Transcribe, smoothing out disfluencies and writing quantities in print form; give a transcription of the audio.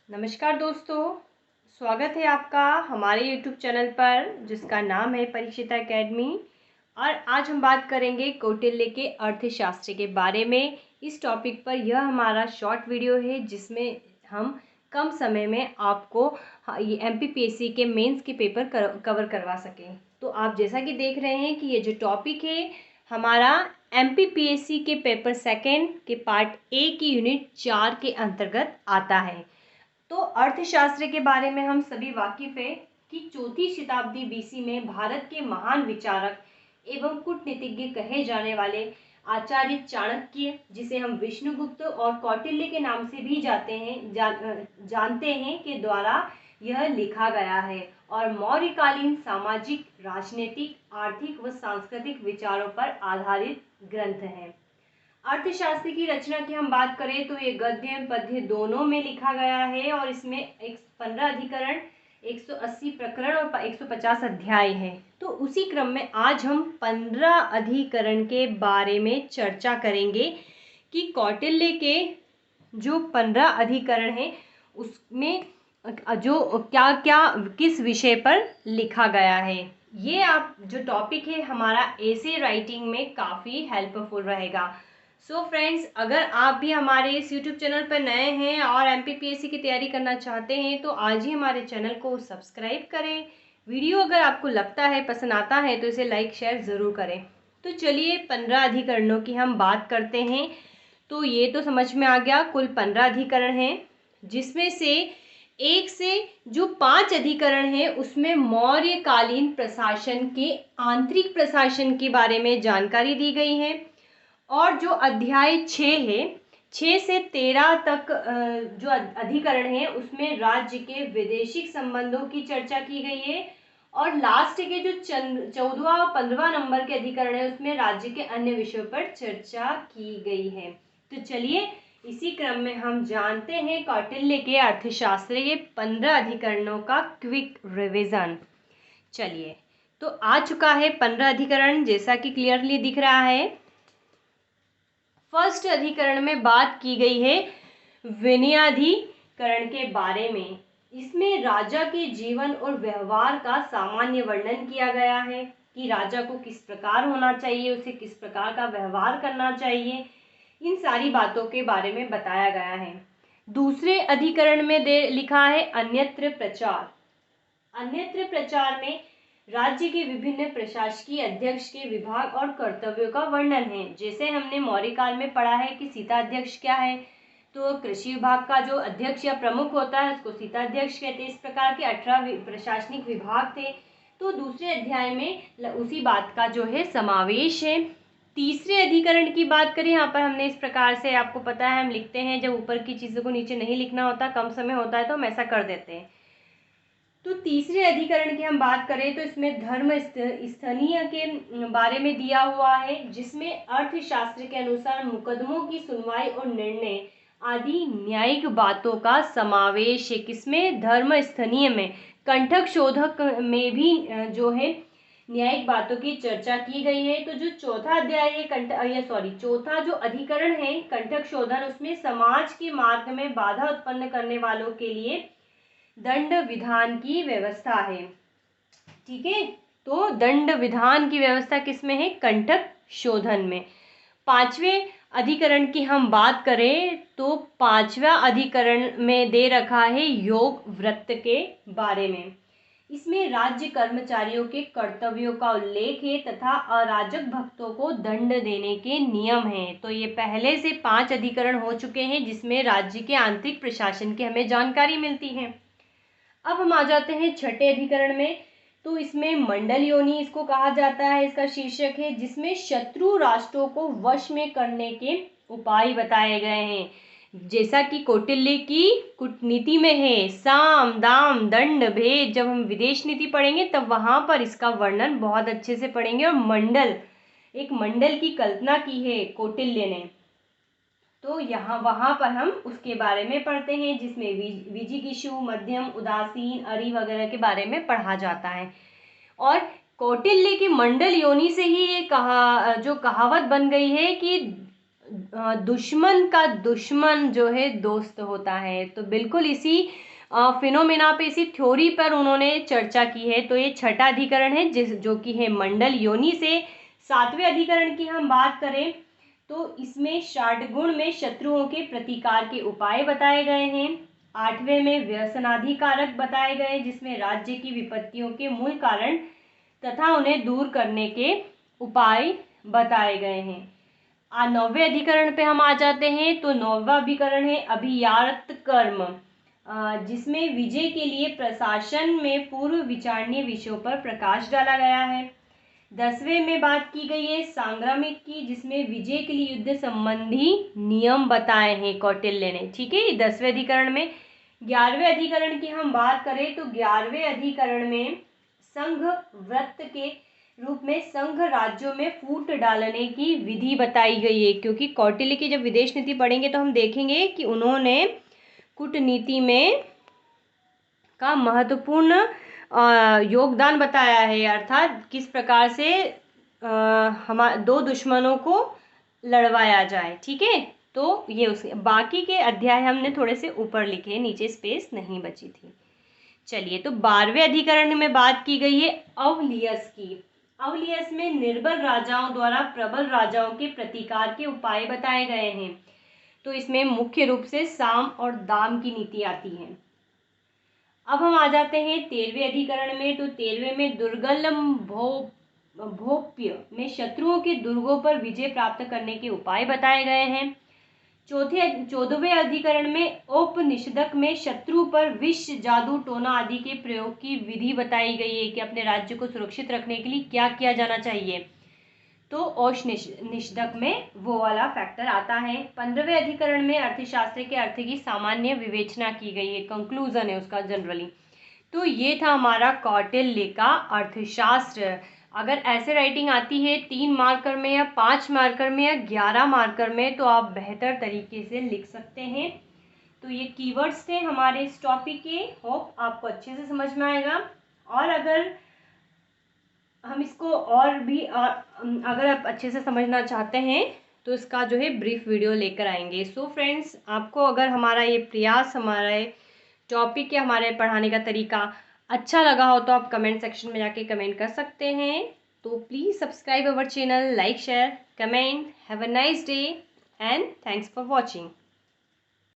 नमस्कार दोस्तों, स्वागत है आपका हमारे YouTube चैनल पर जिसका नाम है परीक्षिता एकेडमी। और आज हम बात करेंगे कौटिल्य के अर्थशास्त्र के बारे में। इस टॉपिक पर यह हमारा शॉर्ट वीडियो है जिसमें हम कम समय में आपको ये MPPSC के मेंस के पेपर कवर करवा सकें। तो आप जैसा कि देख रहे हैं कि ये जो टॉपिक है हमारा MPPSC के पेपर सेकेंड के पार्ट ए की यूनिट 4 के अंतर्गत आता है। तो अर्थशास्त्र के बारे में हम सभी वाकिफ है कि चौथी शताब्दी BC में भारत के महान विचारक एवं कूटनीतिज्ञ कहे जाने वाले आचार्य चाणक्य, जिसे हम विष्णुगुप्त और कौटिल्य के नाम से भी जानते हैं, के द्वारा यह लिखा गया है और मौर्यकालीन सामाजिक, राजनीतिक, आर्थिक व सांस्कृतिक विचारों पर आधारित ग्रंथ है। अर्थशास्त्र की रचना की हम बात करें तो ये गद्य पद्य दोनों में लिखा गया है और इसमें 15 अधिकरण, 180 प्रकरण और 150 अध्याय है। तो उसी क्रम में आज हम 15 अधिकरण के बारे में चर्चा करेंगे कि कौटिल्य के जो 15 अधिकरण हैं उसमें जो क्या क्या किस विषय पर लिखा गया है। ये आप जो टॉपिक है हमारा एसे राइटिंग में काफ़ी हेल्पफुल रहेगा। सो फ्रेंड्स, अगर आप भी हमारे इस यूट्यूब चैनल पर नए हैं और MPPSC की तैयारी करना चाहते हैं तो आज ही हमारे चैनल को सब्सक्राइब करें। वीडियो अगर आपको लगता है पसंद आता है तो इसे लाइक शेयर ज़रूर करें। तो चलिए 15 अधिकरणों की हम बात करते हैं। तो ये तो समझ में आ गया, कुल 15 अधिकरण हैं, जिसमें से एक से जो 5 अधिकरण हैं उसमें मौर्यकालीन प्रशासन के आंतरिक प्रशासन के बारे में जानकारी दी गई है। और जो अध्याय 6 है, 6 से 13 तक जो अधिकरण है उसमें राज्य के वैदेशिक संबंधों की चर्चा की गई है। और लास्ट के जो 14वां और 15वां नंबर के अधिकरण है उसमें राज्य के अन्य विषयों पर चर्चा की गई है। तो चलिए इसी क्रम में हम जानते हैं कौटिल्य के अर्थशास्त्र के 15 अधिकरणों का क्विक रिवीजन। चलिए, तो आ चुका है 15 अधिकरण, जैसा कि क्लियरली दिख रहा है। फर्स्ट अधिकरण में बात की गई है विनयाधिकरण के बारे में। इसमें राजा के जीवन और व्यवहार का सामान्य वर्णन किया गया है कि राजा को किस प्रकार होना चाहिए, उसे किस प्रकार का व्यवहार करना चाहिए, इन सारी बातों के बारे में बताया गया है। दूसरे अधिकरण में लिखा है अन्यत्र प्रचार। अन्यत्र प्रचार में राज्य के विभिन्न प्रशासकीय अध्यक्ष के विभाग और कर्तव्यों का वर्णन है। जैसे हमने मौर्य काल में पढ़ा है कि सीता अध्यक्ष क्या है, तो कृषि विभाग का जो अध्यक्ष या प्रमुख होता है उसको सीता अध्यक्ष कहते हैं। इस प्रकार के 18 प्रशासनिक विभाग थे। तो दूसरे अध्याय में उसी बात का जो है समावेश है। तीसरे अधिकरण की बात करें, यहाँ पर हमने इस प्रकार से, आपको पता है हम लिखते हैं जब ऊपर की चीज़ों को नीचे नहीं लिखना होता, कम समय होता है तो हम ऐसा कर देते हैं। तो तीसरे अधिकरण की हम बात करें तो इसमें धर्म स्थनीय के बारे में दिया हुआ है, जिसमें अर्थशास्त्र के अनुसार मुकदमों की सुनवाई और निर्णय आदि न्यायिक बातों का समावेश है। किसमें? धर्म स्थनीय में। कंठक शोधक में भी जो है न्यायिक बातों की चर्चा की गई है। तो जो चौथा अध्याय है चौथा जो अधिकरण है कंठक शोधन, उसमें समाज के मार्ग में बाधा उत्पन्न करने वालों के लिए दंड विधान की व्यवस्था है। ठीक है, तो दंड विधान की व्यवस्था किसमें है? कंठक शोधन में। पांचवें अधिकरण की हम बात करें तो पांचवा अधिकरण में दे रखा है योग व्रत के बारे में। इसमें राज्य कर्मचारियों के कर्तव्यों का उल्लेख है तथा अराजक भक्तों को दंड देने के नियम हैं। तो ये पहले से 5 अधिकरण हो चुके हैं जिसमें राज्य के आंतरिक प्रशासन की हमें जानकारी मिलती है। अब हम आ जाते हैं छठे अधिकरण में। तो इसमें मंडल योनि इसको कहा जाता है, इसका शीर्षक है, जिसमें शत्रु राष्ट्रों को वश में करने के उपाय बताए गए हैं। जैसा कि कौटिल्य की कूटनीति में है, साम दाम दंड भेद। जब हम विदेश नीति पढ़ेंगे तब वहाँ पर इसका वर्णन बहुत अच्छे से पढ़ेंगे। और मंडल, एक मंडल की कल्पना की है कौटिल्य ने, तो यहाँ वहाँ पर हम उसके बारे में पढ़ते हैं, जिसमें विजिगीषु, मध्यम, उदासीन, अरि वगैरह के बारे में पढ़ा जाता है। और कौटिल्य की मंडल योनि से ही ये जो कहावत बन गई है कि दुश्मन का दुश्मन जो है दोस्त होता है। तो बिल्कुल इसी फिनोमेना पे, इसी थ्योरी पर उन्होंने चर्चा की है। तो ये छठा अधिकरण है जो कि है मंडल योनि से। सातवें अधिकरण की हम बात करें तो इसमें षाटगुण में शत्रुओं के प्रतिकार के उपाय बताए गए हैं। आठवें में व्यसनाधिकारक बताए गए, जिसमें राज्य की विपत्तियों के मूल कारण तथा उन्हें दूर करने के उपाय बताए गए हैं। नौवें अधिकरण पे हम आ जाते हैं। तो नौवां अधिकरण है अभियार्त कर्म, जिसमें विजय के लिए प्रशासन में पूर्व विचारणीय विषयों पर प्रकाश डाला गया है। 10वें में बात की गई है सांग्रामिक की, जिसमें विजय के लिए युद्ध संबंधी नियम बताए हैं कौटिल्य ने। ठीक है, 10वें अधिकरण में। 11वें अधिकरण की हम बात करें तो 11वें अधिकरण में संघ व्रत के रूप में संघ राज्यों में फूट डालने की विधि बताई गई है। क्योंकि कौटिल्य की जब विदेश नीति पढ़ेंगे तो हम देखेंगे कि उन्होंने कूटनीति में का महत्वपूर्ण योगदान बताया है, अर्थात किस प्रकार से दो दुश्मनों को लड़वाया जाए। ठीक है, तो ये उसके बाकी के अध्याय हमने थोड़े से ऊपर लिखे, नीचे स्पेस नहीं बची थी। चलिए, तो 12वें अधिकरण में बात की गई है अवलियस की। अवलियस में निर्बल राजाओं द्वारा प्रबल राजाओं के प्रतिकार के उपाय बताए गए हैं। तो इसमें मुख्य रूप से साम और दाम की नीति आती है। अब हम आ जाते हैं 13वें अधिकरण में। तो 13वें में दुर्गलम भोप्य में शत्रुओं के दुर्गों पर विजय प्राप्त करने के उपाय बताए गए हैं। 14वें अधिकरण में औपनिषदक में शत्रु पर विष, जादू, टोना आदि के प्रयोग की विधि बताई गई है कि अपने राज्य को सुरक्षित रखने के लिए क्या किया जाना चाहिए। तो औपनिषदक में वो वाला फैक्टर आता है। 15वें अधिकरण में अर्थशास्त्र के अर्थ की सामान्य विवेचना की गई है, कंक्लूजन है उसका जनरली। तो ये था हमारा कौटिल्य का अर्थशास्त्र। अगर ऐसे राइटिंग आती है 3 मार्कर में या 5 मार्कर में या 11 मार्कर में, तो आप बेहतर तरीके से लिख सकते हैं। तो ये कीवर्ड्स थे हमारे इस टॉपिक के। होप आपको अच्छे से समझ में आएगा। और अगर हम इसको और भी अगर आप अच्छे से समझना चाहते हैं तो इसका जो है ब्रीफ वीडियो लेकर आएंगे। सो फ्रेंड्स, आपको अगर हमारा ये प्रयास, हमारे टॉपिक या हमारे पढ़ाने का तरीका अच्छा लगा हो तो आप कमेंट सेक्शन में जाके कमेंट कर सकते हैं। तो please subscribe our channel, like, share, comment. Have a nice day and thanks for watching.